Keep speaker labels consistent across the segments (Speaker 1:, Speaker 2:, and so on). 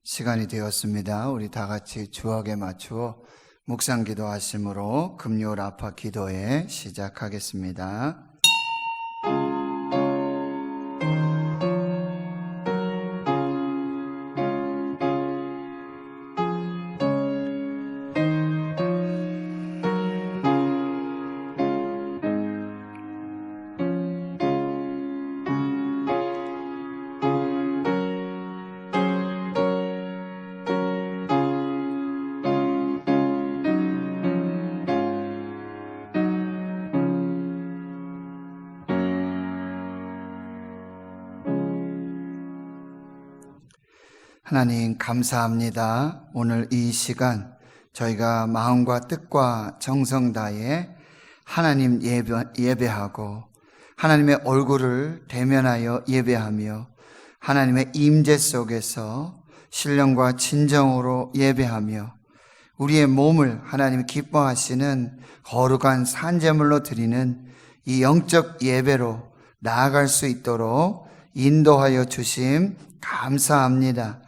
Speaker 1: 시간이 되었습니다. 우리 다 같이 주역에 맞추어 묵상 기도하심으로 금요 라파 기도회 시작하겠습니다. 하나님 감사합니다. 오늘 이 시간 저희가 마음과 뜻과 정성 다해 하나님 예배하고 하나님의 얼굴을 대면하여 예배하며 하나님의 임재 속에서 신령과 진정으로 예배하며 우리의 몸을 하나님이 기뻐하시는 거룩한 산제물로 드리는 이 영적 예배로 나아갈 수 있도록 인도하여 주심 감사합니다.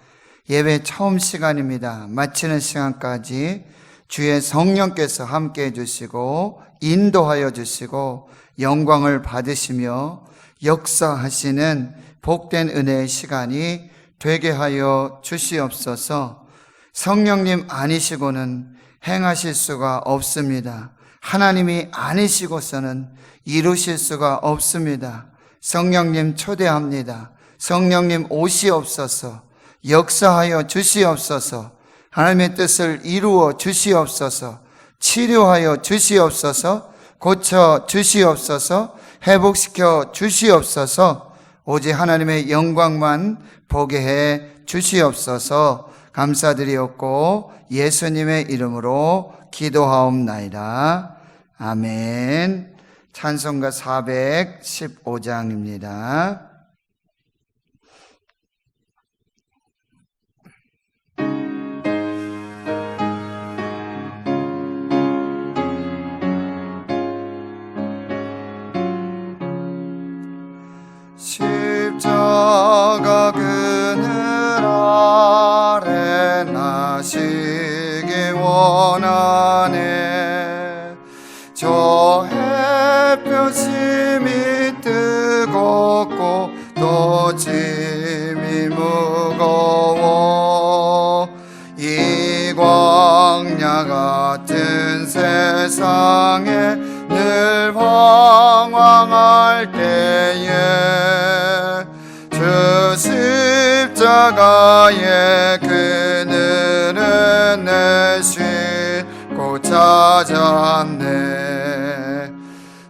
Speaker 1: 예배 처음 시간입니다. 마치는 시간까지 주의 성령께서 함께 해주시고 인도하여 주시고 영광을 받으시며 역사하시는 복된 은혜의 시간이 되게 하여 주시옵소서. 성령님 아니시고는 행하실 수가 없습니다. 하나님이 아니시고서는 이루실 수가 없습니다. 성령님 초대합니다. 성령님 오시옵소서. 역사하여 주시옵소서. 하나님의 뜻을 이루어 주시옵소서. 치료하여 주시옵소서. 고쳐 주시옵소서. 회복시켜 주시옵소서. 오직 하나님의 영광만 보게 해 주시옵소서. 감사드리옵고 예수님의 이름으로 기도하옵나이다. 아멘. 찬송가 415장입니다. 십자가 그늘 아래 나시기 원하네. 저 햇볕이 뜨겁고 또 짐이 무거워 이 광야 같은 세상에 늘 방황할 때에 주 십자가의 그늘은 내 쉬고 찾았네.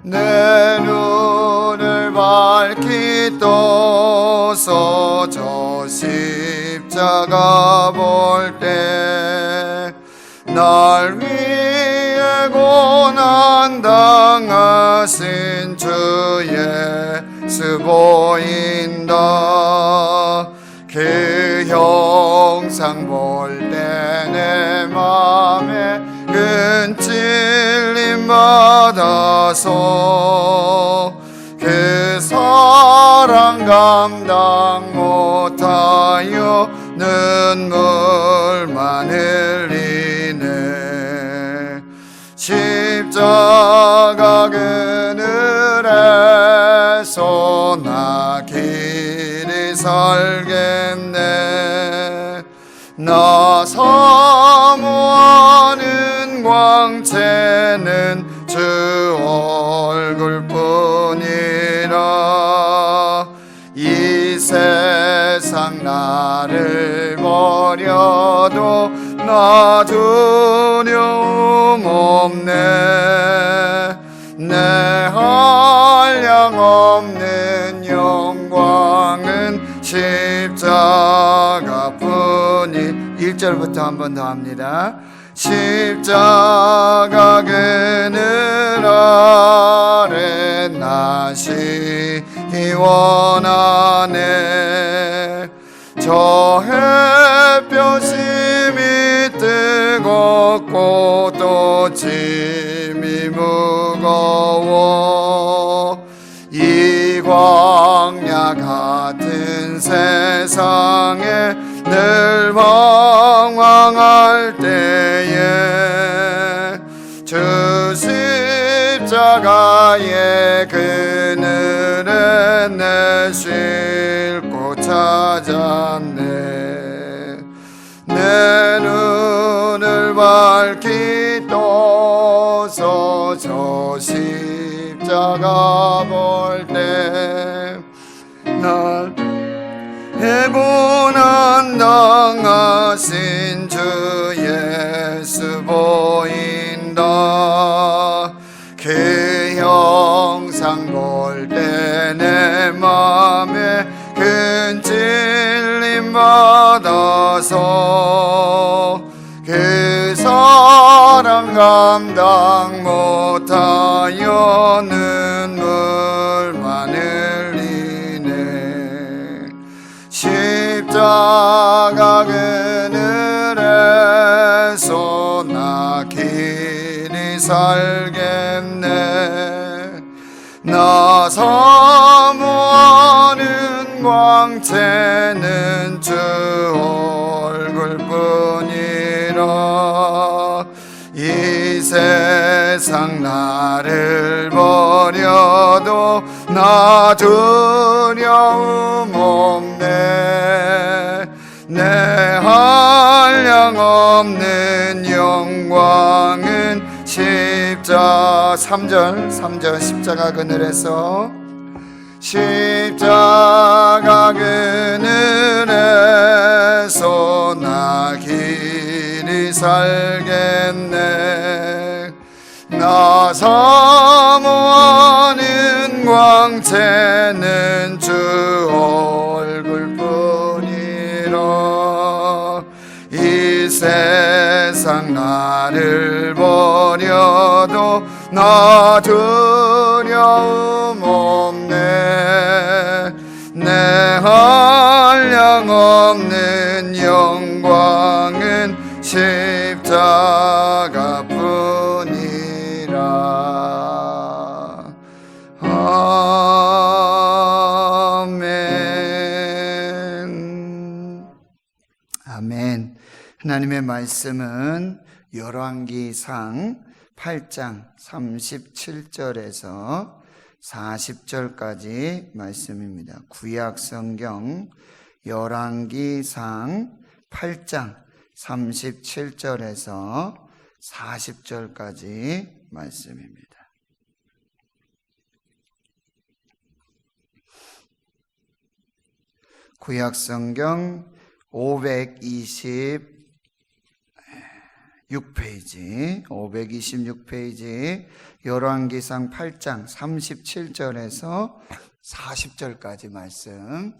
Speaker 1: 내 눈을 밝히 떠서 저 십자가 볼 때 날 위해 고난 당하신 주 예수 보인다. 그 형상 볼 때 내 맘에 큰 찔림 받아서 그 사랑 감당 못하여 눈물만 흘리네. 십자가 그늘에서 나 길이 살겠네. 나 사모하는 광채는 주 얼굴뿐이라. 이 세상 나를 버려도 나 두려움 없네. 내 한량 없는 영광은 십자가뿐이. 1절부터 한 번 더 합니다. 십자가 그늘 아래 나시기 원하네. 저 햇볕이 뜨겁고 또 짐이 무거워 이 광야 같은 세상에 늘 방황할 때에 주 십자가의 그늘에 내 쉴 곳 찾았네. 내 눈을 밝히 떠서 저 십자가 볼 때 날 해고난 당하신 주 예수 보인다. 그 형상 볼 때 내 맘에 큰 찔림 받아서 그 사랑 감당 못하여 눈물만 흘리네. 십자가 그늘에서 나 길이 살겠네. 나 사모하는 광채는 주 얼굴뿐이라. 이 세상 나를 버려도 나 두려움 없네. 내 한량없는 영광은 십자가 3절 십자가 그늘에서 십자가 그늘에서 나 길이 살겠네. 나 사모하는 광채는 주 얼굴뿐이라. 이 세상 나를 버려도 나 두려움 없네. 내 한량없는 영광은 십자가뿐이라. 아멘. 아멘. 하나님의 말씀은 열왕기상 8장 37절에서 40절까지 말씀입니다. 구약성경 열왕기상 8장 37절에서 40절까지 말씀입니다. 구약성경 526페이지 열왕기상 8장 37절에서 40절까지 말씀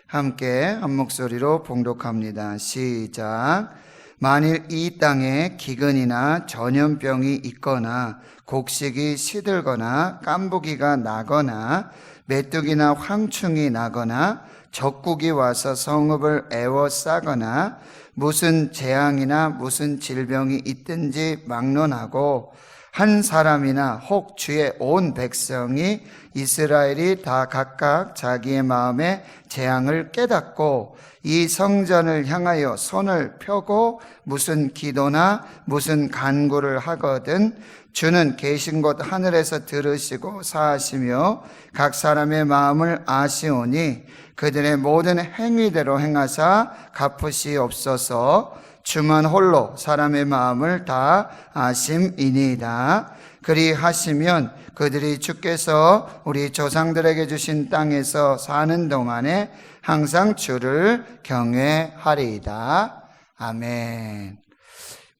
Speaker 1: 함께 한 목소리로 봉독합니다. 시작. 만일 이 땅에 기근이나 전염병이 있거나 곡식이 시들거나 깐부기가 나거나 메뚜기나 황충이 나거나 적국이 와서 성읍을 에워싸거나 무슨 재앙이나 무슨 질병이 있든지 막론하고 한 사람이나 혹 주의 온 백성이 이스라엘이 다 각각 자기의 마음에 재앙을 깨닫고 이 성전을 향하여 손을 펴고 무슨 기도나 무슨 간구를 하거든 주는 계신 곳 하늘에서 들으시고 사하시며 각 사람의 마음을 아시오니 그들의 모든 행위대로 행하사 갚으시옵소서. 주만 홀로 사람의 마음을 다 아심이니이다. 그리하시면 그들이 주께서 우리 조상들에게 주신 땅에서 사는 동안에 항상 주를 경외하리이다. 아멘.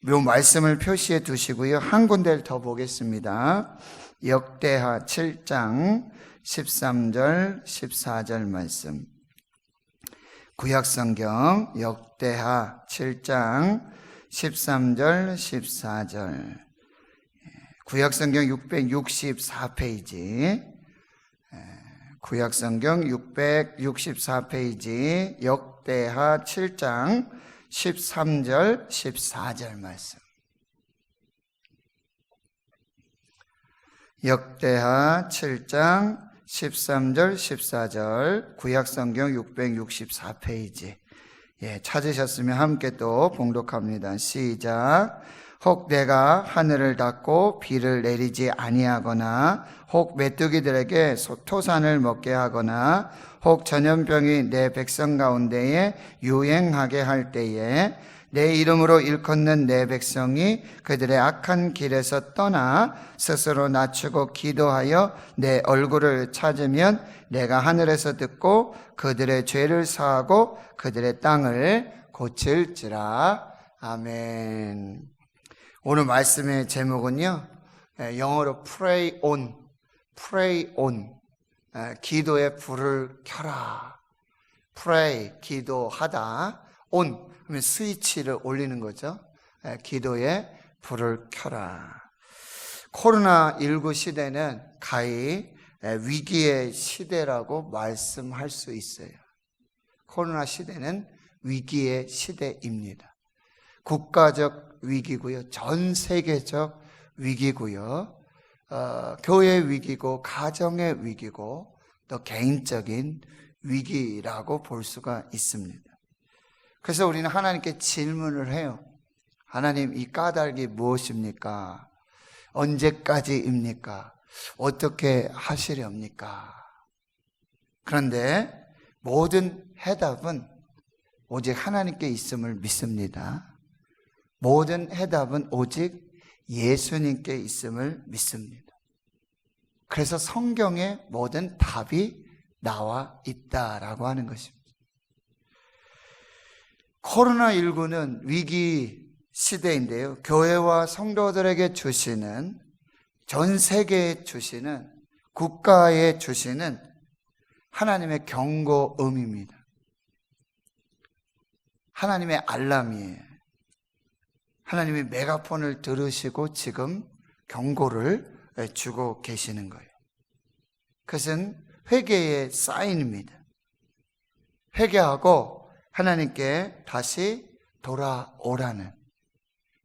Speaker 1: 이 말씀을 표시해 두시고요. 한 군데를 더 보겠습니다. 역대하 7장 13절 14절 말씀. 구약성경 역대하 7장 13절 14절. 구약성경 664페이지. 구약성경 664페이지 역대하 7장 13절 14절 말씀. 역대하 7장 13절 14절 구약성경 664페이지 찾으셨으면 함께 또 봉독합니다. 시작. 혹 내가 하늘을 닫고 비를 내리지 아니하거나 혹 메뚜기들에게 토산을 먹게 하거나 혹 전염병이 내 백성 가운데에 유행하게 할 때에 내 이름으로 일컫는 내 백성이 그들의 악한 길에서 떠나 스스로 낮추고 기도하여 내 얼굴을 찾으면 내가 하늘에서 듣고 그들의 죄를 사하고 그들의 땅을 고칠지라. 아멘. 오늘 말씀의 제목은요, 영어로 pray on, 기도의 불을 켜라. pray, 기도하다. on, 그러면 스위치를 올리는 거죠. 기도의 불을 켜라. 코로나19 시대는 가히 위기의 시대라고 말씀할 수 있어요. 코로나 시대는 위기의 시대입니다. 국가적 위기고요, 전 세계적 위기고요, 교회 위기고 가정의 위기고 또 개인적인 위기라고 볼 수가 있습니다. 그래서 우리는 하나님께 질문을 해요. 하나님, 이 까닭이 무엇입니까? 언제까지입니까? 어떻게 하시렵니까? 그런데 모든 해답은 오직 하나님께 있음을 믿습니다. 모든 해답은 오직 예수님께 있음을 믿습니다. 그래서 성경에 모든 답이 나와 있다라고 하는 것입니다. 코로나19는 위기 시대인데요, 교회와 성도들에게 주시는, 전 세계에 주시는, 국가에 주시는 하나님의 경고음입니다. 하나님의 알람이에요. 하나님이 메가폰을 들으시고 지금 경고를 주고 계시는 거예요. 그것은 회개의 사인입니다. 회개하고 하나님께 다시 돌아오라는,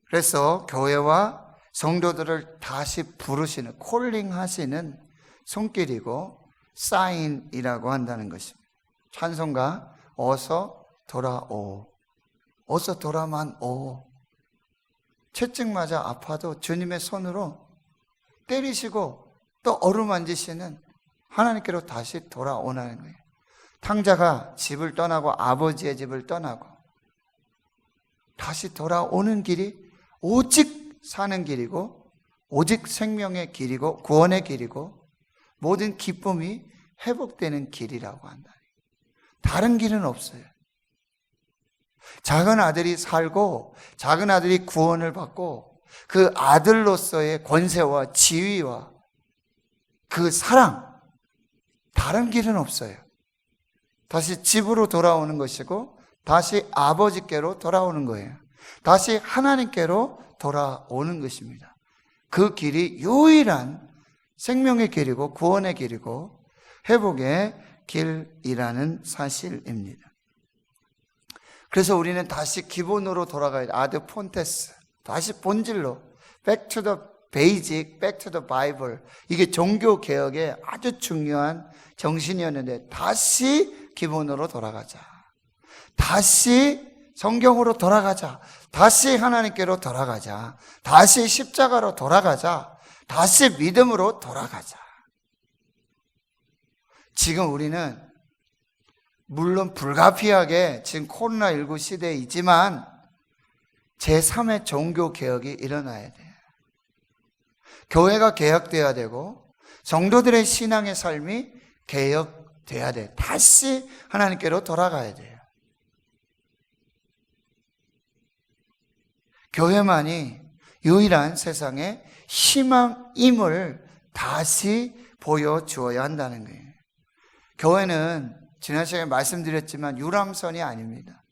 Speaker 1: 그래서 교회와 성도들을 다시 부르시는, 콜링하시는 손길이고 사인이라고 한다는 것입니다. 찬송가 어서 돌아오, 어서 돌아만 오. 채찍 맞아 아파도 주님의 손으로 때리시고 또 어루만지시는 하나님께로 다시 돌아오라는 거예요. 탕자가 집을 떠나고 아버지의 집을 떠나고 다시 돌아오는 길이 오직 사는 길이고 오직 생명의 길이고 구원의 길이고 모든 기쁨이 회복되는 길이라고 한다. 다른 길은 없어요. 작은 아들이 살고 작은 아들이 구원을 받고 그 아들로서의 권세와 지위와 그 사랑, 다른 길은 없어요. 다시 집으로 돌아오는 것이고 다시 아버지께로 돌아오는 거예요. 다시 하나님께로 돌아오는 것입니다. 그 길이 유일한 생명의 길이고 구원의 길이고 회복의 길이라는 사실입니다. 그래서 우리는 다시 기본으로 돌아가야 돼. 아드 폰테스, 다시 본질로, back to the basic, back to the Bible. 이게 종교 개혁의 아주 중요한 정신이었는데 다시 기본으로 돌아가자. 다시 성경으로 돌아가자. 다시 하나님께로 돌아가자. 다시 십자가로 돌아가자. 다시 믿음으로 돌아가자. 지금 우리는 물론 불가피하게 지금 코로나19 시대이지만 제3의 종교개혁이 일어나야 돼요. 교회가 개혁돼야 되고 성도들의 신앙의 삶이 개혁돼야 돼요. 다시 하나님께로 돌아가야 돼요. 교회만이 유일한 세상의 희망임을 다시 보여주어야 한다는 거예요. 교회는 지난 시간에 말씀드렸지만 유람선이 아닙니다.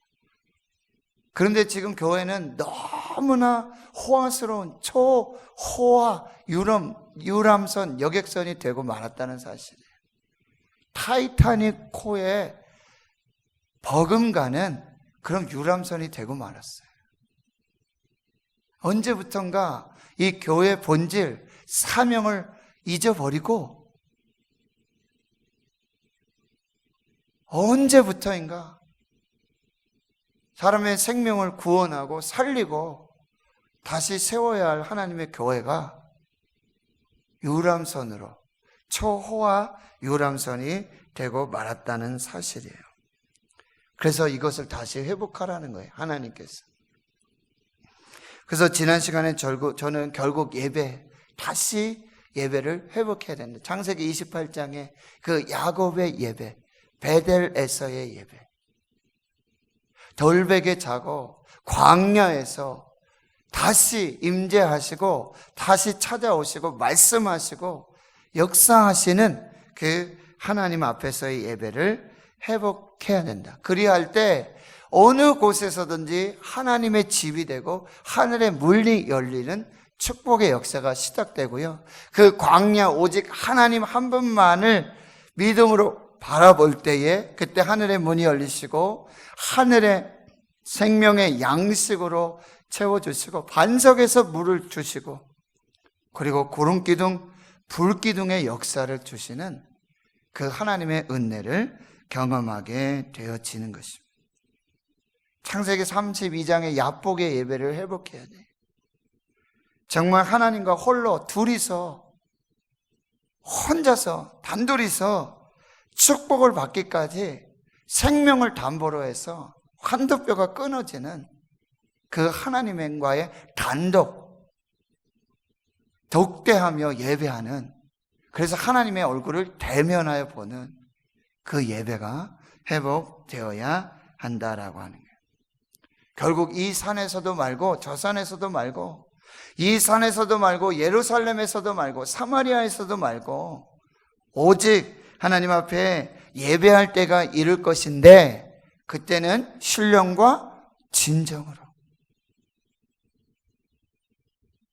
Speaker 1: 그런데 지금 교회는 너무나 호화스러운 초호화 유람선, 여객선이 되고 말았다는 사실이에요. 타이타닉호에 버금가는 그런 유람선이 되고 말았어요. 언제부턴가 이 교회의 본질, 사명을 잊어버리고 언제부터인가 사람의 생명을 구원하고 살리고 다시 세워야 할 하나님의 교회가 유람선으로, 초호화 유람선이 되고 말았다는 사실이에요. 그래서 이것을 다시 회복하라는 거예요, 하나님께서. 그래서 지난 시간에 저는 결국 다시 예배를 회복해야 된다. 창세기 28장에 그 야곱의 예배, 베델에서의 예배, 돌베개 자고 광야에서 다시 임재하시고 다시 찾아오시고 말씀하시고 역사하시는 그 하나님 앞에서의 예배를 회복해야 된다. 그리할 때 어느 곳에서든지 하나님의 집이 되고 하늘의 문이 열리는 축복의 역사가 시작되고요. 그 광야 오직 하나님 한 분만을 믿음으로 바라볼 때에 그때 하늘의 문이 열리시고 하늘의 생명의 양식으로 채워주시고 반석에서 물을 주시고 그리고 구름기둥, 불기둥의 역사를 주시는 그 하나님의 은혜를 경험하게 되어지는 것입니다. 창세기 32장의 야복의 예배를 회복해야 돼요. 정말 하나님과 홀로 둘이서 혼자서 단둘이서 축복을 받기까지 생명을 담보로 해서 한두 뼈가 끊어지는 그 하나님과의 단독 독대하며 예배하는, 그래서 하나님의 얼굴을 대면하여 보는 그 예배가 회복되어야 한다라고 하는 거예요. 결국 이 산에서도 말고 저 산에서도 말고 이 산에서도 말고 예루살렘에서도 말고 사마리아에서도 말고 오직 하나님 앞에 예배할 때가 이를 것인데 그때는 신령과 진정으로.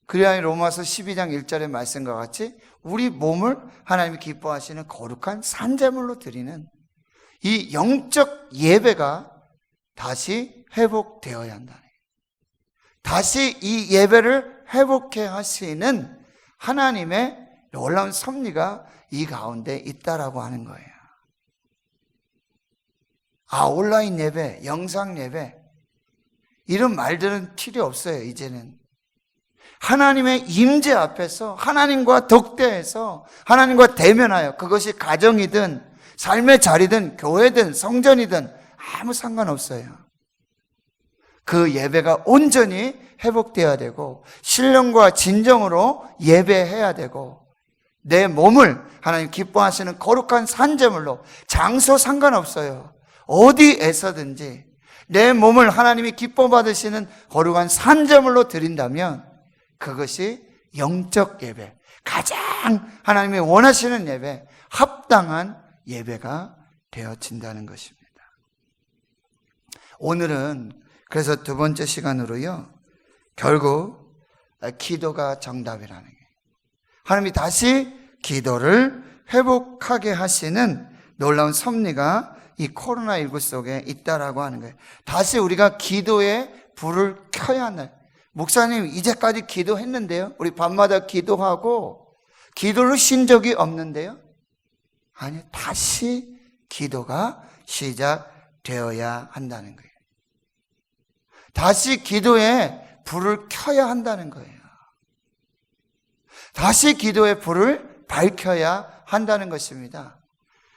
Speaker 1: 그래야 로마서 12장 1절의 말씀과 같이 우리 몸을 하나님이 기뻐하시는 거룩한 산제물로 드리는 이 영적 예배가 다시 회복되어야 한다. 다시 이 예배를 회복해 하시는 하나님의 놀라운 섭리가 이 가운데 있다라고 하는 거예요. 온라인 예배, 영상 예배 이런 말들은 필요 없어요. 이제는 하나님의 임재 앞에서 하나님과 독대해서 하나님과 대면하여, 그것이 가정이든 삶의 자리든 교회든 성전이든 아무 상관없어요. 그 예배가 온전히 회복되어야 되고 신령과 진정으로 예배해야 되고 내 몸을 하나님 기뻐하시는 거룩한 산제물로, 장소 상관없어요. 어디에서든지 내 몸을 하나님이 기뻐 받으시는 거룩한 산제물로 드린다면 그것이 영적 예배, 가장 하나님이 원하시는 예배, 합당한 예배가 되어진다는 것입니다. 오늘은 그래서 두 번째 시간으로요, 결국 기도가 정답이라는 게, 하나님이 다시 기도를 회복하게 하시는 놀라운 섭리가 이 코로나19 속에 있다라고 하는 거예요. 다시 우리가 기도의 불을 켜야 한다. 목사님 이제까지 기도했는데요, 우리 밤마다 기도하고 기도를 쉰 적이 없는데요. 아니, 다시 기도가 시작되어야 한다는 거예요. 다시 기도에 불을 켜야 한다는 거예요. 다시 기도의 불을 밝혀야 한다는 것입니다.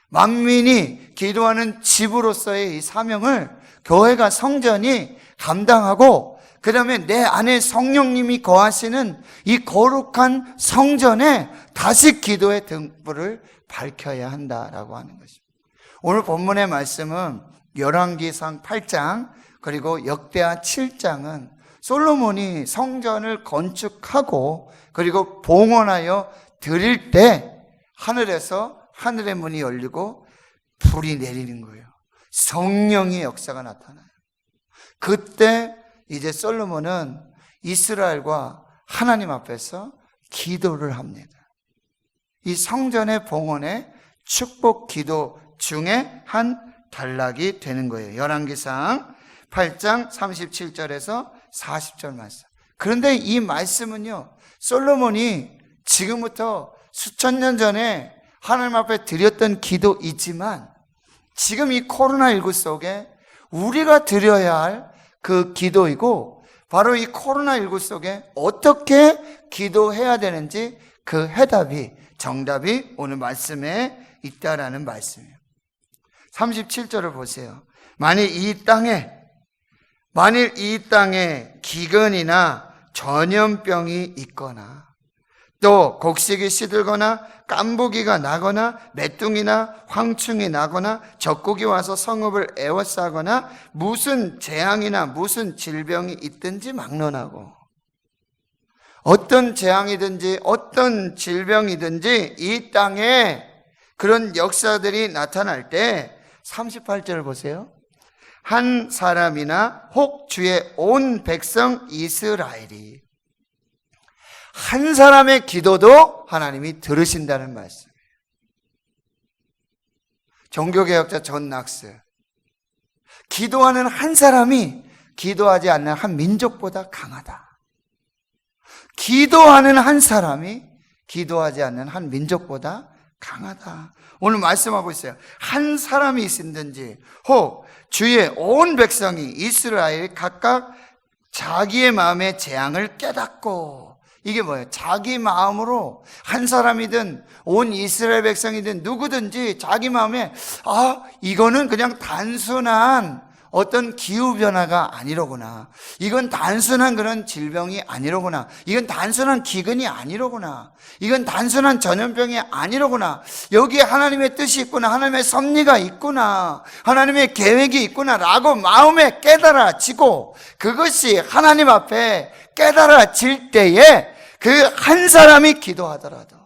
Speaker 1: 만민이 기도하는 집으로서의 이 사명을 교회가, 성전이 감당하고, 그 다음에 내 안에 성령님이 거하시는 이 거룩한 성전에 다시 기도의 등불을 밝혀야 한다라고 하는 것입니다. 오늘 본문의 말씀은 열왕기상 8장 그리고 역대하 7장은 솔로몬이 성전을 건축하고 그리고 봉헌하여 드릴 때 하늘에서 하늘의 문이 열리고 불이 내리는 거예요. 성령의 역사가 나타나요. 그때 이제 솔로몬은 이스라엘과 하나님 앞에서 기도를 합니다. 이 성전의 봉헌의 축복 기도 중에 한 단락이 되는 거예요. 열왕기상 8장 37절에서 40절 말씀. 그런데 이 말씀은요, 솔로몬이 지금부터 수천 년 전에 하나님 앞에 드렸던 기도이지만 지금 이 코로나19 속에 우리가 드려야 할 그 기도이고, 바로 이 코로나19 속에 어떻게 기도해야 되는지 그 해답이, 정답이 오늘 말씀에 있다라는 말씀이에요. 37절을 보세요. 만일 이 땅에 기근이나 전염병이 있거나 또 곡식이 시들거나 깐부기가 나거나 메뚜기나 황충이 나거나 적국이 와서 성읍을 에워싸거나 무슨 재앙이나 무슨 질병이 있든지 막론하고, 어떤 재앙이든지 어떤 질병이든지 이 땅에 그런 역사들이 나타날 때 38절을 보세요. 한 사람이나 혹 주의 온 백성 이스라엘이, 한 사람의 기도도 하나님이 들으신다는 말씀이에요. 종교개혁자 존 낙스, 기도하는 한 사람이 기도하지 않는 한 민족보다 강하다. 기도하는 한 사람이 기도하지 않는 한 민족보다 강하다. 오늘 말씀하고 있어요. 한 사람이 있든지 혹 주의 온 백성이 이스라엘이 각각 자기의 마음의 재앙을 깨닫고, 이게 뭐예요? 자기 마음으로, 한 사람이든 온 이스라엘 백성이든 누구든지 자기 마음에 이거는 그냥 단순한 어떤 기후변화가 아니로구나, 이건 단순한 그런 질병이 아니로구나, 이건 단순한 기근이 아니로구나, 이건 단순한 전염병이 아니로구나, 여기에 하나님의 뜻이 있구나, 하나님의 섭리가 있구나, 하나님의 계획이 있구나 라고 마음에 깨달아지고, 그것이 하나님 앞에 깨달아질 때에 그 한 사람이 기도하더라도,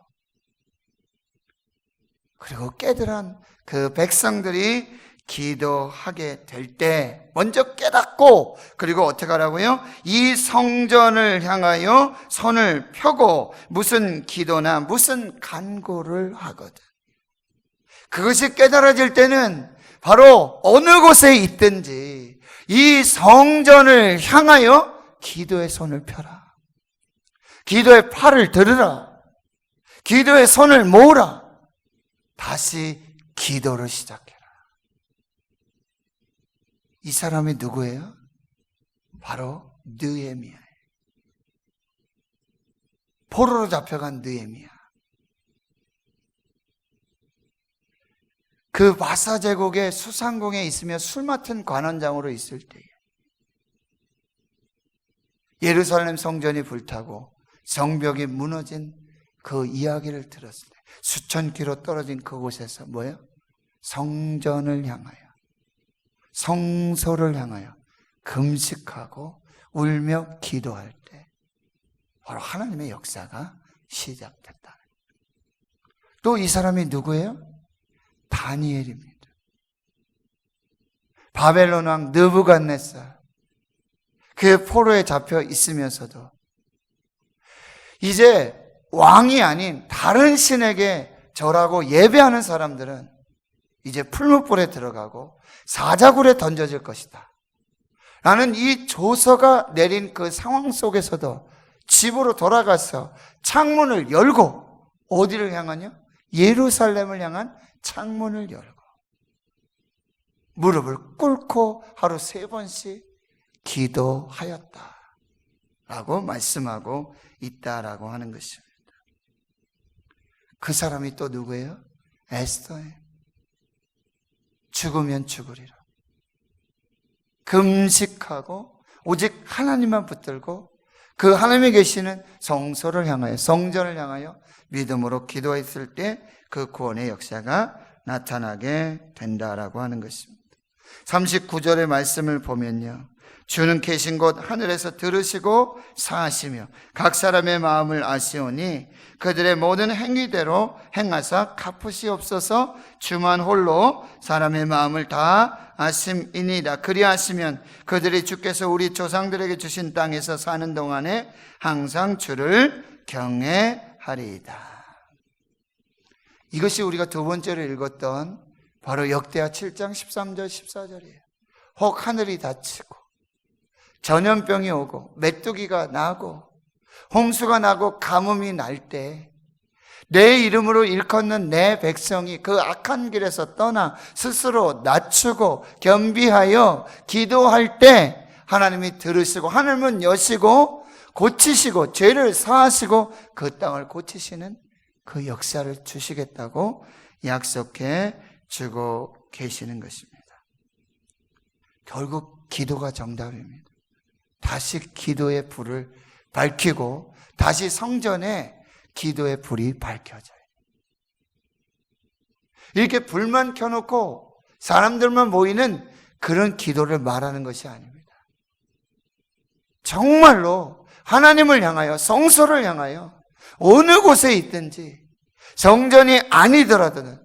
Speaker 1: 그리고 깨달은 그 백성들이 기도하게 될 때 먼저 깨닫고, 그리고 어떻게 하라고요? 이 성전을 향하여 손을 펴고 무슨 기도나 무슨 간구를 하거든. 그것이 깨달아질 때는 바로 어느 곳에 있든지 이 성전을 향하여 기도의 손을 펴라, 기도의 팔을 들으라, 기도의 손을 모으라, 다시 기도를 시작해라. 이 사람이 누구예요? 바로 느헤미야예요. 포로로 잡혀간 느헤미야. 그 바사 제국의 수상궁에 있으며 술 맡은 관원장으로 있을 때에 예루살렘 성전이 불타고 성벽이 무너진 그 이야기를 들었을 때 수천 킬로 떨어진 그곳에서 뭐예요? 성전을 향하여, 성소를 향하여 금식하고 울며 기도할 때 바로 하나님의 역사가 시작됐다. 또 이 사람이 누구예요? 다니엘입니다. 바벨론 왕 느부갓네살, 그 포로에 잡혀 있으면서도 이제 왕이 아닌 다른 신에게 절하고 예배하는 사람들은 이제 풀무불에 들어가고 사자굴에 던져질 것이다 라는 이 조서가 내린 그 상황 속에서도 집으로 돌아가서 창문을 열고, 어디를 향하냐? 예루살렘을 향한 창문을 열고 무릎을 꿇고 하루 3번씩 기도하였다 라고 말씀하고 있다라고 하는 것입니다. 그 사람이 또 누구예요? 에스더예요. 죽으면 죽으리라. 금식하고 오직 하나님만 붙들고 그 하나님이 계시는 성소를 향하여, 성전을 향하여 믿음으로 기도했을 때 그 구원의 역사가 나타나게 된다라고 하는 것입니다. 39절의 말씀을 보면요, 주는 계신 곳 하늘에서 들으시고 사하시며 각 사람의 마음을 아시오니 그들의 모든 행위대로 행하사 갚으시옵소서. 주만 홀로 사람의 마음을 다 아심이니라. 그리하시면 그들이 주께서 우리 조상들에게 주신 땅에서 사는 동안에 항상 주를 경외하리이다. 이것이 우리가 두 번째로 읽었던 바로 역대하 7장 13절 14절이에요. 혹 하늘이 닫히고 전염병이 오고 메뚜기가 나고 홍수가 나고 가뭄이 날 때 내 이름으로 일컫는 내 백성이 그 악한 길에서 떠나 스스로 낮추고 겸비하여 기도할 때 하나님이 들으시고 하늘문 여시고 고치시고 죄를 사하시고 그 땅을 고치시는 그 역사를 주시겠다고 약속해 주고 계시는 것입니다. 결국 기도가 정답입니다. 다시 기도의 불을 밝히고 다시 성전에 기도의 불이 밝혀져요. 이렇게 불만 켜놓고 사람들만 모이는 그런 기도를 말하는 것이 아닙니다. 정말로 하나님을 향하여, 성소를 향하여 어느 곳에 있든지 성전이 아니더라도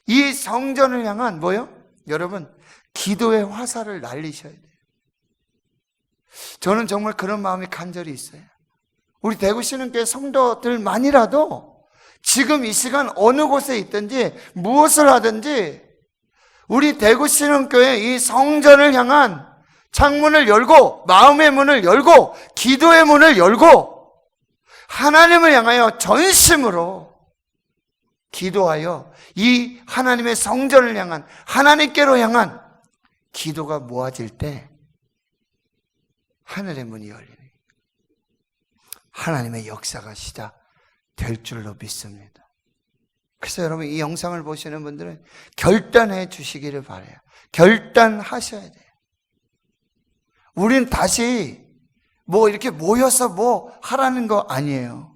Speaker 1: 이 성전을 향한 뭐요? 여러분, 기도의 화살을 날리셔야 돼요. 저는 정말 그런 마음이 간절히 있어요. 우리 대구신흥교회 성도들만이라도 지금 이 시간 어느 곳에 있든지 무엇을 하든지 우리 대구신흥교회 이 성전을 향한 창문을 열고 마음의 문을 열고 기도의 문을 열고 하나님을 향하여 전심으로 기도하여 이 하나님의 성전을 향한 하나님께로 향한 기도가 모아질 때 하늘의 문이 열리니 하나님의 역사가 시작될 줄로 믿습니다. 그래서 여러분 이 영상을 보시는 분들은 결단해 주시기를 바라요. 결단하셔야 돼요. 우린 다시 뭐 이렇게 모여서 뭐 하라는 거 아니에요.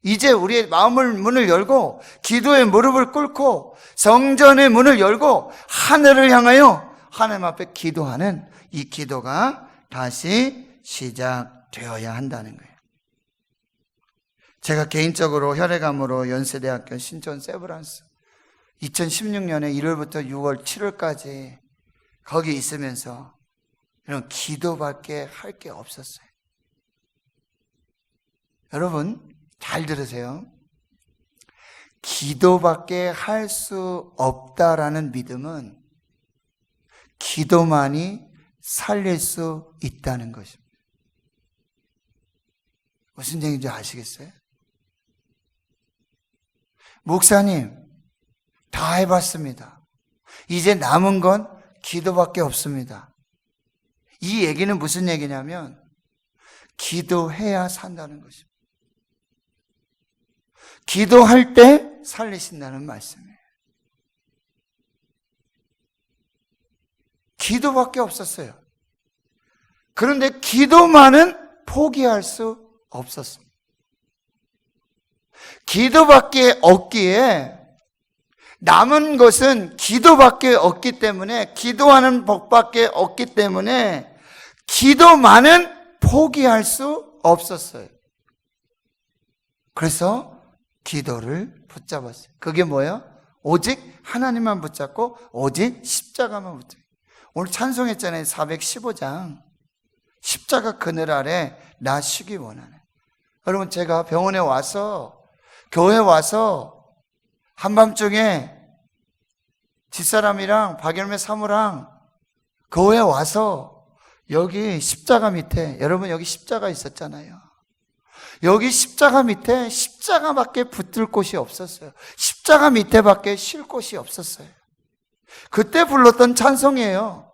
Speaker 1: 이제 우리의 마음을 문을 열고 기도의 무릎을 꿇고 성전의 문을 열고 하늘을 향하여 하나님 앞에 기도하는 이 기도가 다시 시작되어야 한다는 거예요. 제가 개인적으로 혈액암으로 연세대학교 신촌 세브란스 2016년에 1월부터 6월, 7월까지 거기 있으면서 이런 기도밖에 할 게 없었어요. 여러분 잘 들으세요. 기도밖에 할 수 없다라는 믿음은 기도만이 살릴 수 있다는 것입니다. 무슨 얘기인지 아시겠어요? 목사님, 다 해봤습니다. 이제 남은 건 기도밖에 없습니다. 이 얘기는 무슨 얘기냐면 기도해야 산다는 것입니다. 기도할 때 살리신다는 말씀이에요. 기도밖에 없었어요. 그런데 기도만은 포기할 수 없었습니다. 기도밖에 없기에 남은 것은 기도밖에 없기 때문에 기도하는 법밖에 없기 때문에 기도만은 포기할 수 없었어요. 그래서 기도를 붙잡았어요. 그게 뭐예요? 오직 하나님만 붙잡고 오직 십자가만 붙잡고. 오늘 찬송했잖아요. 415장. 십자가 그늘 아래 나 쉬기 원하네. 여러분 제가 병원에 와서 교회 와서 한밤중에 집사람이랑 박열매 사모랑 교회 와서 여기 십자가 밑에, 여러분 여기 십자가 있었잖아요. 여기 십자가 밑에 십자가밖에 붙들 곳이 없었어요. 십자가 밑에밖에 쉴 곳이 없었어요. 그때 불렀던 찬송이에요.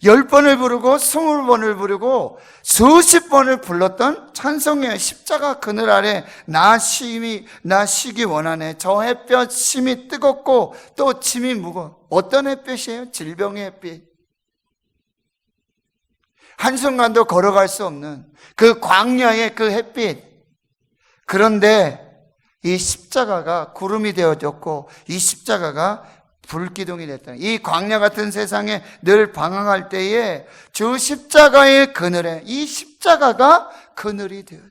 Speaker 1: 10번을 부르고 20번을 부르고 수십 번을 불렀던 찬송이에요. 십자가 그늘 아래 나 쉬기 원하네. 저 햇볕 심이 뜨겁고 또 짐이 무거워. 어떤 햇볕이에요? 질병의 햇빛. 한순간도 걸어갈 수 없는 그 광야의 그 햇빛. 그런데 이 십자가가 구름이 되어졌고 이 십자가가 불기둥이 됐다. 이 광야 같은 세상에 늘 방황할 때에 주 십자가의 그늘에 이 십자가가 그늘이 되어요.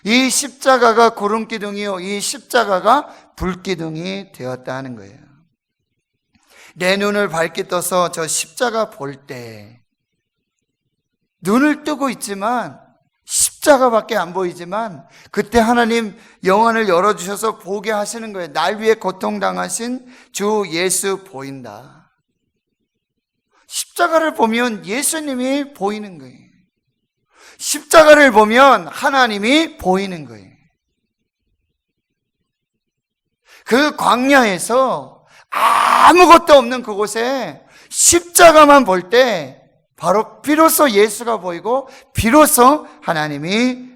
Speaker 1: 이 십자가가 구름기둥이요, 이 십자가가 불기둥이 되었다 하는 거예요. 내 눈을 밝게 떠서 저 십자가 볼 때 눈을 뜨고 있지만 십자가밖에 안 보이지만 그때 하나님 영안을 열어주셔서 보게 하시는 거예요. 날 위해 고통당하신 주 예수 보인다. 십자가를 보면 예수님이 보이는 거예요. 십자가를 보면 하나님이 보이는 거예요. 그 광야에서 아무것도 없는 그곳에 십자가만 볼 때 바로 비로소 예수가 보이고 비로소 하나님이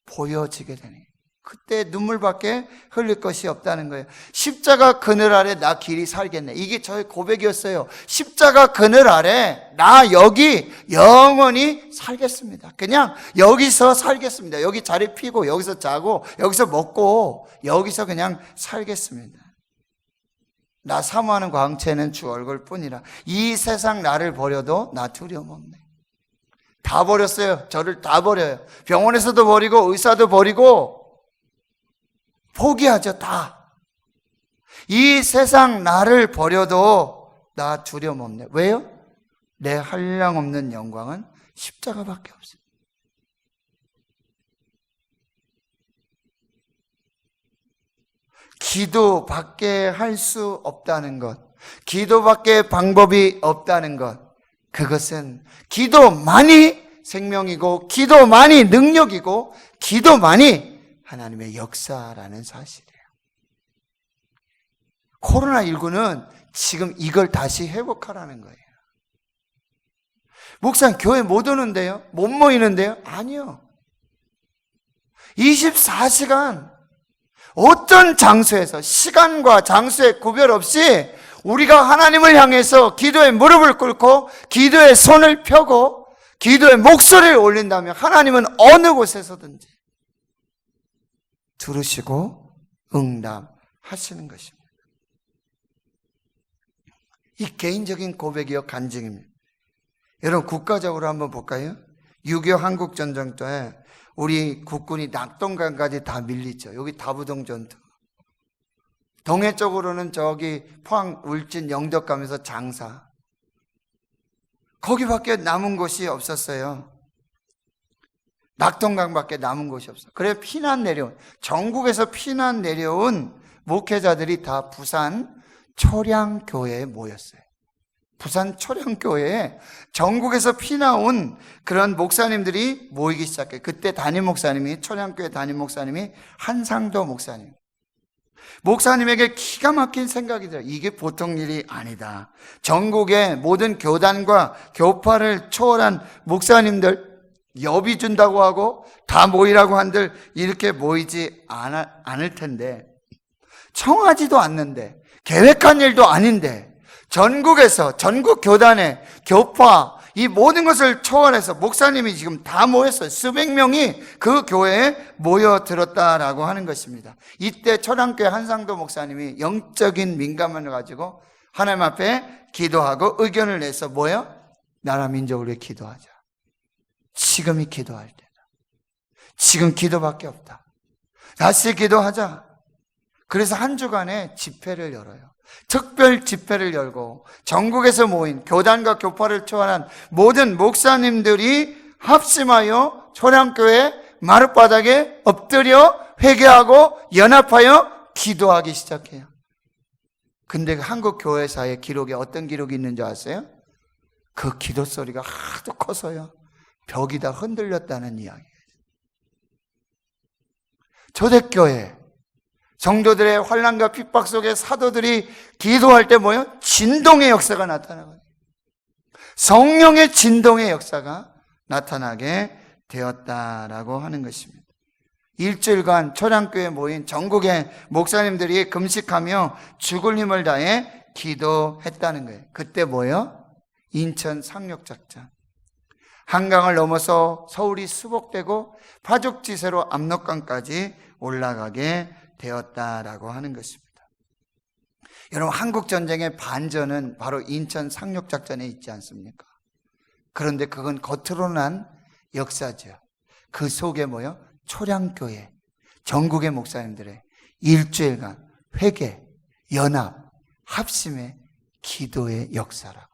Speaker 1: 보여지게 되니 그때 눈물밖에 흘릴 것이 없다는 거예요. 십자가 그늘 아래 나 길이 살겠네. 이게 저의 고백이었어요. 십자가 그늘 아래 나 여기 영원히 살겠습니다. 그냥 여기서 살겠습니다. 여기 자리 피고 여기서 자고 여기서 먹고 여기서 그냥 살겠습니다. 나 사모하는 광채는 주 얼굴뿐이라. 이 세상 나를 버려도 나 두려움 없네. 다 버렸어요. 저를 다 버려요. 병원에서도 버리고 의사도 버리고 포기하죠. 다. 이 세상 나를 버려도 나 두려움 없네. 왜요? 내 한량없는 영광은 십자가밖에 없어요. 기도밖에 할 수 없다는 것, 기도밖에 방법이 없다는 것, 그것은 기도만이 생명이고 기도만이 능력이고 기도만이 하나님의 역사라는 사실이에요. 코로나19는 지금 이걸 다시 회복하라는 거예요. 목사님 교회 못 오는데요? 못 모이는데요? 아니요. 24시간 어떤 장소에서 시간과 장소에 구별 없이 우리가 하나님을 향해서 기도에 무릎을 꿇고 기도에 손을 펴고 기도에 목소리를 올린다면 하나님은 어느 곳에서든지 들으시고 응답하시는 것입니다. 이 개인적인 고백이요, 간증입니다. 여러분 국가적으로 한번 볼까요? 6.25 한국전쟁 때 우리 국군이 낙동강까지 다 밀리죠. 여기 다부동 전투. 동해 쪽으로는 저기 포항, 울진, 영덕 가면서 장사. 거기밖에 남은 곳이 없었어요. 낙동강밖에 남은 곳이 없어. 그래 피난 내려온, 전국에서 피난 내려온 목회자들이 다 부산 초량교회에 모였어요. 부산 초량교회에 전국에서 피난 온 그런 목사님들이 모이기 시작해요. 그때 담임 목사님이, 초량교회 담임 목사님이 한상도 목사님. 목사님에게 기가 막힌 생각이 들어요. 이게 보통 일이 아니다. 전국의 모든 교단과 교파를 초월한 목사님들 여비 준다고 하고 다 모이라고 한들 이렇게 모이지 않을 텐데, 청하지도 않는데, 계획한 일도 아닌데 전국에서 전국 교단의 교파 이 모든 것을 초월해서 목사님이 지금 다 모였어요. 수백 명이 그 교회에 모여들었다라고 하는 것입니다. 이때 초량교회 한상도 목사님이 영적인 민감을 가지고 하나님 앞에 기도하고 의견을 내서 뭐예요? 나라 민족을 위해 기도하자. 지금이 기도할 때다. 지금 기도밖에 없다. 다시 기도하자. 그래서 한 주간의 집회를 열어요. 특별 집회를 열고 전국에서 모인 교단과 교파를 초월한 모든 목사님들이 합심하여 초량교회 마룻바닥에 엎드려 회개하고 연합하여 기도하기 시작해요. 근데 한국 교회사의 기록에 어떤 기록이 있는 줄 아세요? 그 기도 소리가 하도 커서요 벽이 다 흔들렸다는 이야기예요. 초대교회 성도들의 환난과 핍박 속에 사도들이 기도할 때 뭐예요? 진동의 역사가 나타나거든요. 성령의 진동의 역사가 나타나게 되었다라고 하는 것입니다. 일주일간 초량교회에 모인 전국의 목사님들이 금식하며 죽을 힘을 다해 기도했다는 거예요. 그때 뭐예요? 인천 상륙작전. 한강을 넘어서 서울이 수복되고 파죽지세로 압록강까지 올라가게 되었다라고 하는 것입니다. 여러분 한국전쟁의 반전은 바로 인천 상륙작전에 있지 않습니까? 그런데 그건 겉으로 난 역사죠. 그 속에 뭐요? 초량교회 전국의 목사님들의 일주일간 회개, 연합, 합심의 기도의 역사라고.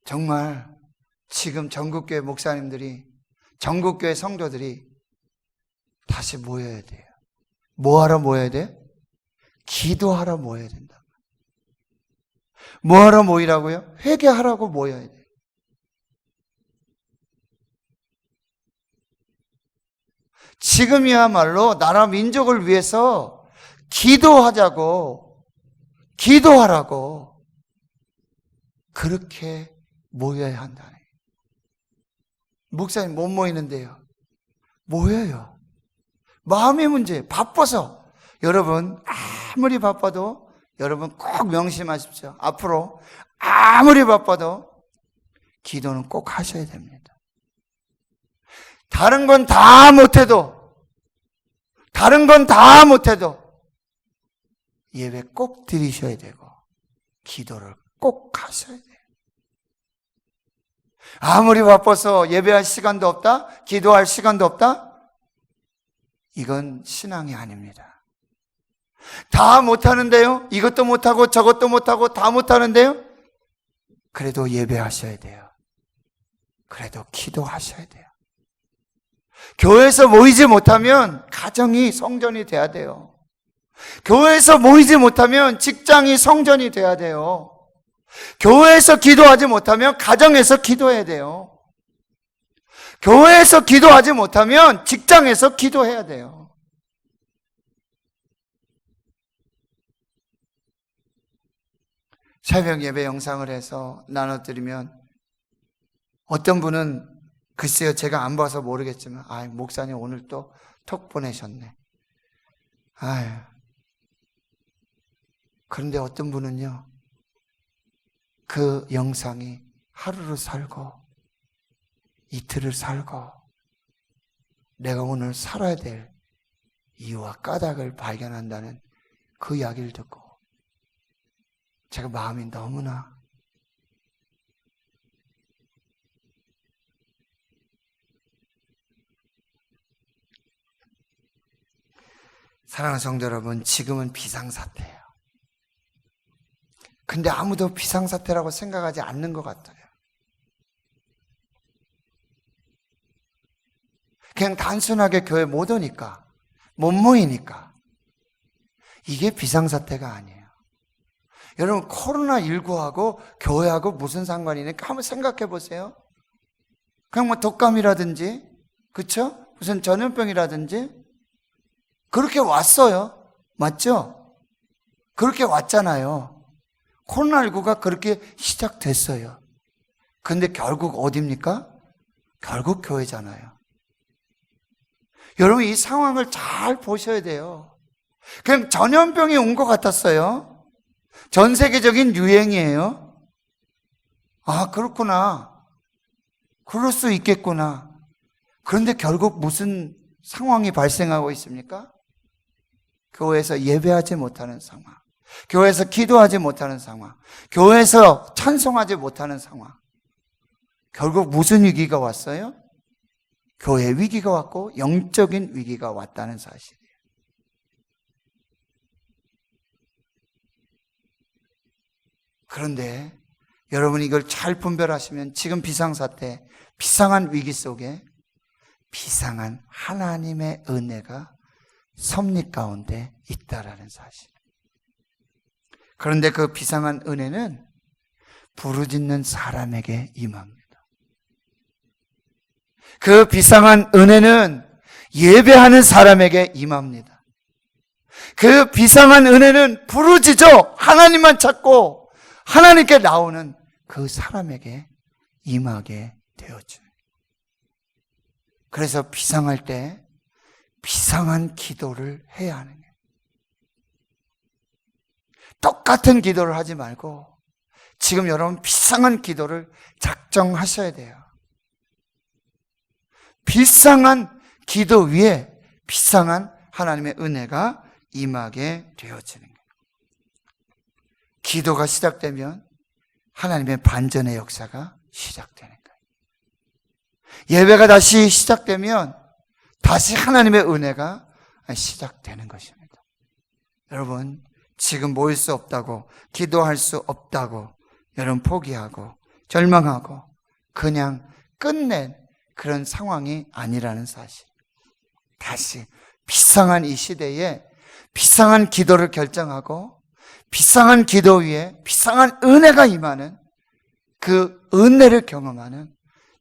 Speaker 1: 정말 지금 전국교회 목사님들이, 전국교회 성도들이 다시 모여야 돼요. 뭐하러 모여야 돼요? 기도하러 모여야 된다. 뭐하러 모이라고요? 회개하라고 모여야 돼요. 지금이야말로 나라 민족을 위해서 기도하자고, 기도하라고 그렇게 모여야 한다네. 목사님 못 모이는데요. 모여요. 마음의 문제, 바빠서. 여러분 아무리 바빠도 여러분 꼭 명심하십시오. 앞으로 아무리 바빠도 기도는 꼭 하셔야 됩니다. 다른 건 다 못해도 예배 꼭 드리셔야 되고 기도를 꼭 하셔야 돼요. 아무리 바빠서 예배할 시간도 없다? 기도할 시간도 없다? 이건 신앙이 아닙니다. 다 못하는데요? 이것도 못하고 저것도 못하고 다 못하는데요? 그래도 예배하셔야 돼요. 그래도 기도하셔야 돼요. 교회에서 모이지 못하면 가정이 성전이 돼야 돼요. 교회에서 모이지 못하면 직장이 성전이 돼야 돼요. 교회에서 기도하지 못하면 가정에서 기도해야 돼요. 교회에서 기도하지 못하면 직장에서 기도해야 돼요. 새벽 예배 영상을 해서 나눠드리면 어떤 분은 글쎄요, 제가 안 봐서 모르겠지만 목사님 오늘 또 톡 보내셨네. 그런데 어떤 분은요, 그 영상이 하루를 살고 이틀을 살고 내가 오늘 살아야 될 이유와 까닭을 발견한다는 그 이야기를 듣고 제가 마음이 너무나 사랑하는 성도 여러분, 지금은 비상사태예요. 근데 아무도 비상사태라고 생각하지 않는 것 같아요. 그냥 단순하게 교회 못 오니까, 못 모이니까. 이게 비상사태가 아니에요. 여러분, 코로나19하고 교회하고 무슨 상관이 있는지 한번 생각해 보세요. 그냥 뭐 독감이라든지, 그쵸? 무슨 전염병이라든지, 그렇게 왔어요. 맞죠? 그렇게 왔잖아요. 코로나19가 그렇게 시작됐어요. 근데 결국 어디입니까? 결국 교회잖아요. 여러분, 이 상황을 잘 보셔야 돼요. 그냥 전염병이 온 것 같았어요. 전 세계적인 유행이에요. 그렇구나. 그럴 수 있겠구나. 그런데 결국 무슨 상황이 발생하고 있습니까? 교회에서 예배하지 못하는 상황, 교회에서 기도하지 못하는 상황, 교회에서 찬송하지 못하는 상황. 결국 무슨 위기가 왔어요? 교회 위기가 왔고 영적인 위기가 왔다는 사실이에요. 그런데 여러분 이걸 잘 분별하시면 지금 비상사태, 비상한 위기 속에 비상한 하나님의 은혜가 섭리 가운데 있다라는 사실. 그런데 그 비상한 은혜는 부르짖는 사람에게 임합니다. 그 비상한 은혜는 예배하는 사람에게 임합니다. 그 비상한 은혜는 부르짖어 하나님만 찾고 하나님께 나오는 그 사람에게 임하게 되어져요. 그래서 비상할 때 비상한 기도를 해야 하는 거예요. 똑같은 기도를 하지 말고 지금 여러분 비상한 기도를 작정하셔야 돼요. 비상한 기도 위에 비상한 하나님의 은혜가 임하게 되어지는 거예요. 기도가 시작되면 하나님의 반전의 역사가 시작되는 거예요. 예배가 다시 시작되면 다시 하나님의 은혜가 시작되는 것입니다. 여러분, 지금 모일 수 없다고, 기도할 수 없다고 여러분 포기하고 절망하고 그냥 끝낸 그런 상황이 아니라는 사실. 다시 비상한 이 시대에 비상한 기도를 결정하고 비상한 기도 위에 비상한 은혜가 임하는 그 은혜를 경험하는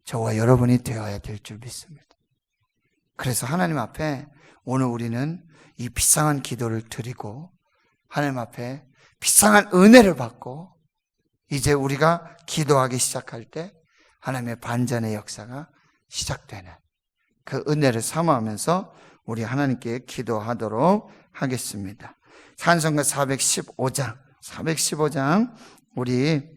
Speaker 1: 저와 여러분이 되어야 될 줄 믿습니다. 그래서 하나님 앞에 오늘 우리는 이 비상한 기도를 드리고 하나님 앞에 비상한 은혜를 받고 이제 우리가 기도하기 시작할 때 하나님의 반전의 역사가 시작되는 그 은혜를 사모하면서 우리 하나님께 기도하도록 하겠습니다. 찬송가 415장 우리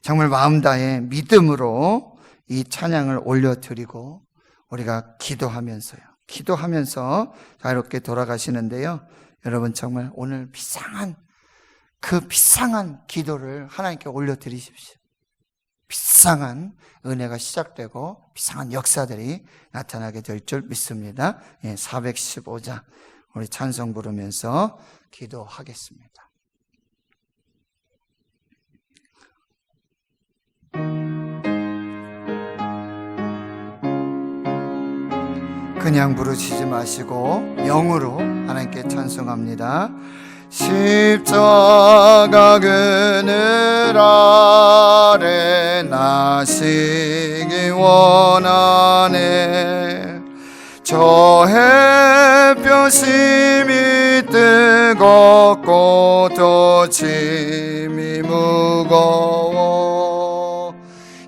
Speaker 1: 정말 마음 다해 믿음으로 이 찬양을 올려드리고 우리가 기도하면서 자유롭게 돌아가시는데요. 여러분 정말 오늘 비상한 기도를 하나님께 올려드리십시오. 비상한 은혜가 시작되고 비상한 역사들이 나타나게 될 줄 믿습니다. 415장 우리 찬송 부르면서 기도하겠습니다. 그냥 부르시지 마시고 영으로 하나님께 찬송합니다. 십자가 그늘 아래 나시기 원하네. 저 햇볕이 뜨겁고 또 짐이 무거워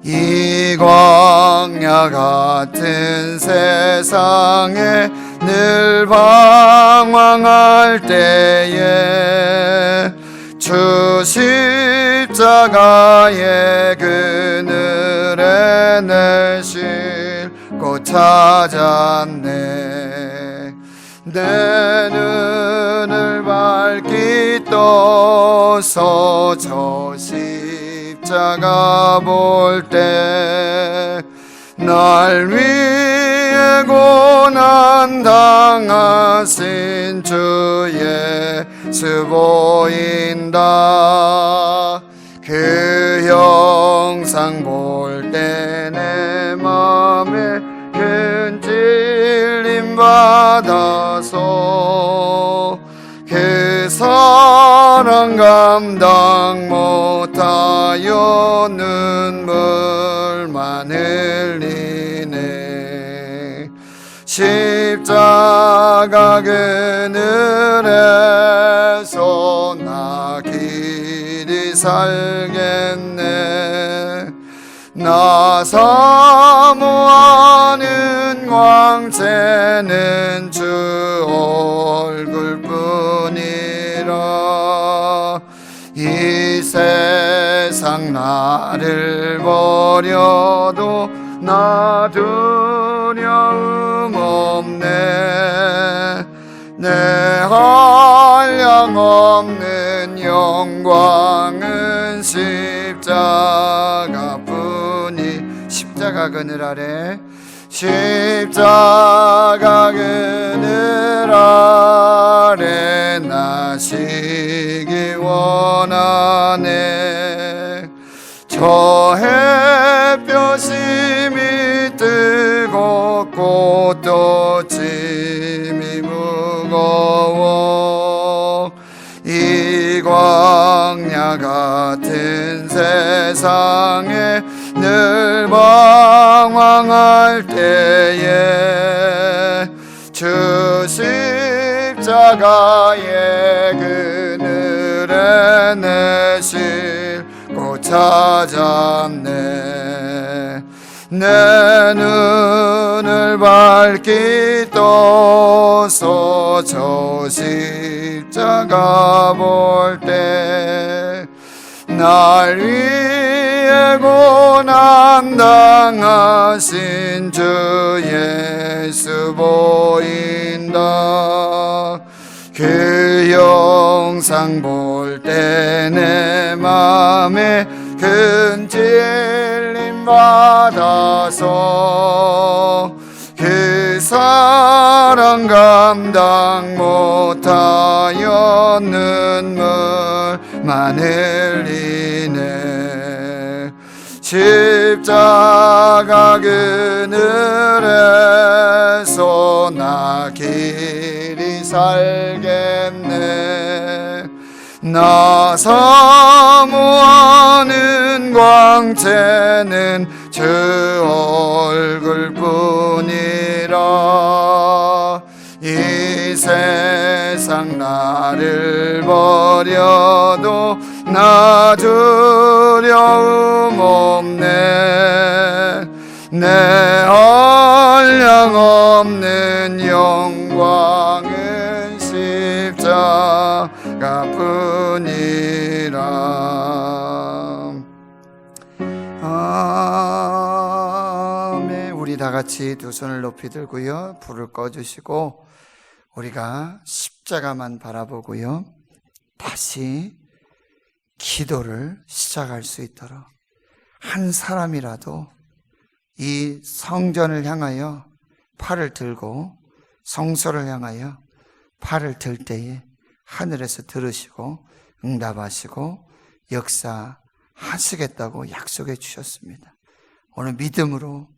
Speaker 1: 이 광야 같은 세상에 늘 방황할 때에 주 십자가의 그늘에 내 싣고 찾았네. 내 눈을 밝히 떠서 저 십자가 볼 때 날 위해 고난 당하신 주 예수 보인다. 그 영상 볼 때 내 맘에 큰 찔림 받아서 그 사랑 감당 못하여 눈물만 흘리네. 십자가 그늘에서 나 길이 살겠네. 나 사모하는 광채는 주 얼굴뿐이라. 이 세상 나를 버려도 나 두려움 없네. 내 한량없는 영광은 십자가 그늘 아래 십자가 그늘 아래 나시기 원하네. 저 햇볕이 뜨겁고 또 짐이 무거워 이 광야 같은 세상에 늘 방황할 때에 주 십자가의 그늘에 내 싣고 찾았네. 내 눈을 밝히 떠서 저 십자가 볼 때 날 위해 고난 당하신 주 예수 보인다. 그 영상 볼 때 내 맘에 큰 찔림 받아서 그 사랑 감당 못하여 눈물만 흘리네. 십자가 그늘에서 나 길이 살겠네. 나 사모하는 광채는 주 얼굴뿐이라. 이 세상 나를 버려도 나 두려움 없네. 내 한량없는 영광은 십자가뿐이라. 아멘. 우리 다 같이 두 손을 높이 들고요, 불을 꺼주시고 우리가 십자가만 바라보고요, 다시 기도를 시작할 수 있도록 한 사람이라도 이 성전을 향하여 팔을 들고 성소를 향하여 팔을 들 때에 하늘에서 들으시고 응답하시고 역사하시겠다고 약속해 주셨습니다. 오늘 믿음으로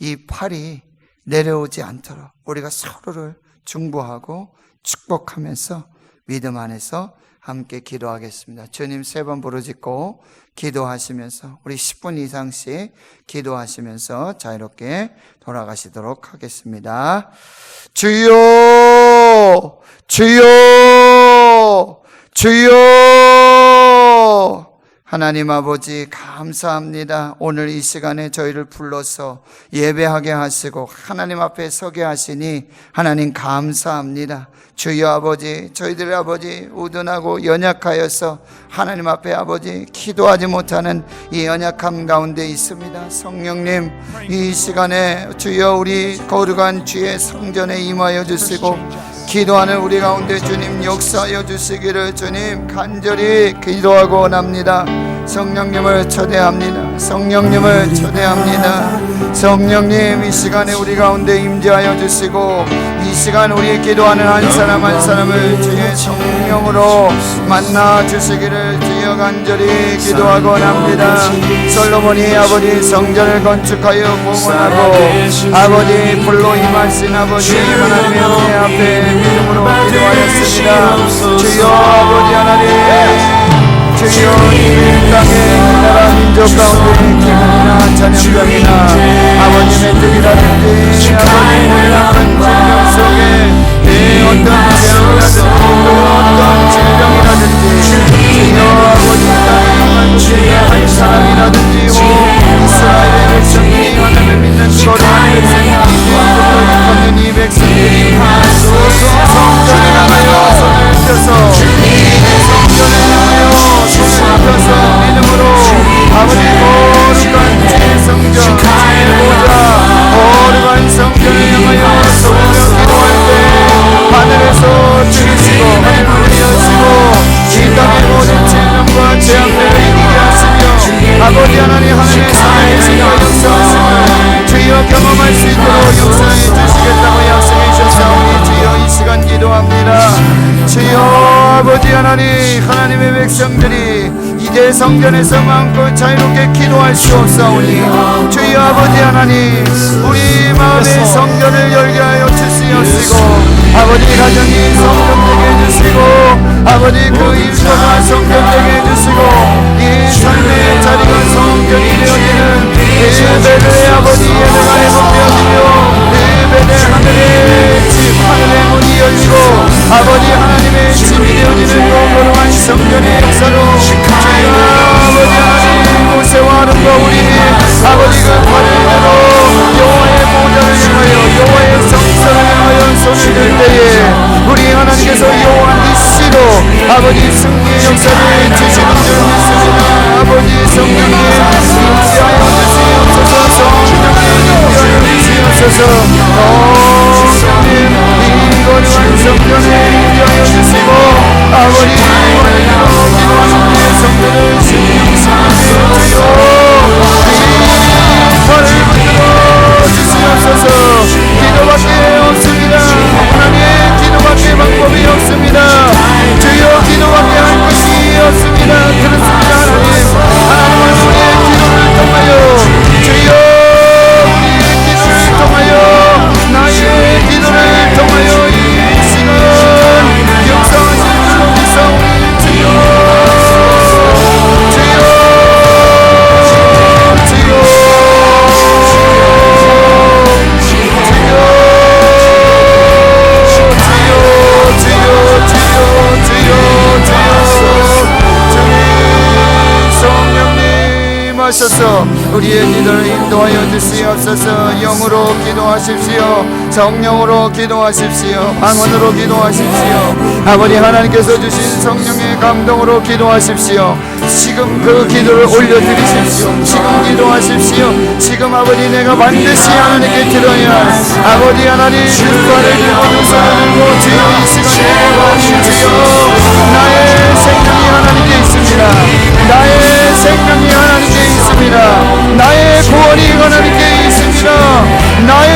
Speaker 1: 이 팔이 내려오지 않도록 우리가 서로를 중보하고 축복하면서 믿음 안에서 함께 기도하겠습니다. 주님 3번 부르짖고 기도하시면서 우리 10분 이상씩 기도하시면서 자유롭게 돌아가시도록 하겠습니다. 주여, 주여, 주여. 하나님 아버지 감사합니다. 오늘 이 시간에 저희를 불러서 예배하게 하시고 하나님 앞에 서게 하시니 하나님 감사합니다. 주여 아버지, 저희들의 아버지 우둔하고 연약하여서 하나님 앞에 아버지 기도하지 못하는 이 연약함 가운데 있습니다. 성령님, 이 시간에 주여 우리 거룩한 주의 성전에 임하여 주시고 기도하는 우리 가운데 주님 역사하여 주시기를 주님 간절히 기도하고 원합니다. 성령님을 초대합니다. 성령님을 초대합니다. 성령님, 이 시간에 우리 가운데 임재하여 주시고 이 시간 우리 기도하는 한 사람 한 사람을 주의 성령으로 만나 주시기를 주여 간절히 기도하고 원합니다. 솔로몬이 아버지 성전을 건축하여 봉헌하고 아버지 불로 임하신 아버지 하나님의 은혜 앞에 믿음으로 기도하였습니다. 주여 아버지 하나님, 주여 이 땅에 나라 민족 가운데 기쁨이나 찬양병이나 아버님의 뜻이라든지 아버님의 나쁜 생명 속에 어떤 재앙이라든지 어떤 질병이라든지 주여 아버지 땅에 말고 주의 한 사람이라든지 오 이스라엘의 백성들이 하나님을 믿는 거룩한 백성들이 이 백성들이 성전을 향하여 손을 펴서 성전을 향하여 손을 펴서 믿음으로 아버지 거룩한 주의 성전 주의 보좌 거룩한 성전을 향하여 손을 기도할 때 하늘에서 들으시고 하늘을 여시고 이 땅의 모든 질병과 재앙들을 이기게 하시며 아버지 하나님 하나님의 살아계시며 역사하심을 주여 경험할 수 있도록 역사해 주시겠다고 약속해 주셨사오니 주여 이 시간 기도합니다. 주여 아버지 하나님, 하나님의 백성들이 이제 성전에서 마음껏 자유롭게 기도할 수 없사오니 주여 아버지 하나님, 우리 마음의 성전을 열게 하여 주시옵시고 아버지 가정이 성전되게 해주시고 아버지 그 일터가 성전되게 해주시고 이 삶의 자리가 성전이 되어지는 예배를 아버지 예배가 회복되어지며 예배를 하늘의 집 하늘의 문이 열리고 아버지 하나님의 집이 되어지는 거룩한 성전의 역사로 주여 아버지 하나님 모세와 아름다우리 아버지 그 발을 들어 여호와의 보좌를 향하여 여호와의 성전을 향하여 손을 들 때에 우리 하나님께서 여호와 니시로 아버지 승리의 역사를 주시는 줄 믿습니다. 아버지 성령님 임재하여 주시옵소서. 성령님 임재하여 주시옵소서. 성령님 이 거룩한 성전에 임재하여 주시고 아버지 기도하는 우리의 성전을 신령하시옵소서. 팔을 붙들어 주시옵소서. 기도밖에 없습니다. 하나님 기도밖에 방법이 없습니다. 주여 기도밖에 할 것이 없습니다. 그렇습니다. 하나님은 우리의 기도를 통하여 주여 우리의 기도를 통하여 나의 기도를 통하여 이 시간 역사하실 줄로 믿사옵나니 주시옵소서. 우리의 기도를 인도하여 주시옵소서. 영으로 기도하십시오. 성령으로 기도하십시오. 방언으로 기도하십시오. 아버지 하나님께서 주신 성령의 감동으로 기도하십시오. 지금 그 기도를 올려드리십시오. 지금 기도하십시오. 지금 아버지 내가 반드시 하나님께 드려야 할 아버지 하나님 율법을 들고 두 손을 들고 주여 이 시간에 주여 나의 생명이 하나님께 있습니다. 나의 생명이 하나님께 있습니다. 나의 구원이 하나님께 있습니다. 나의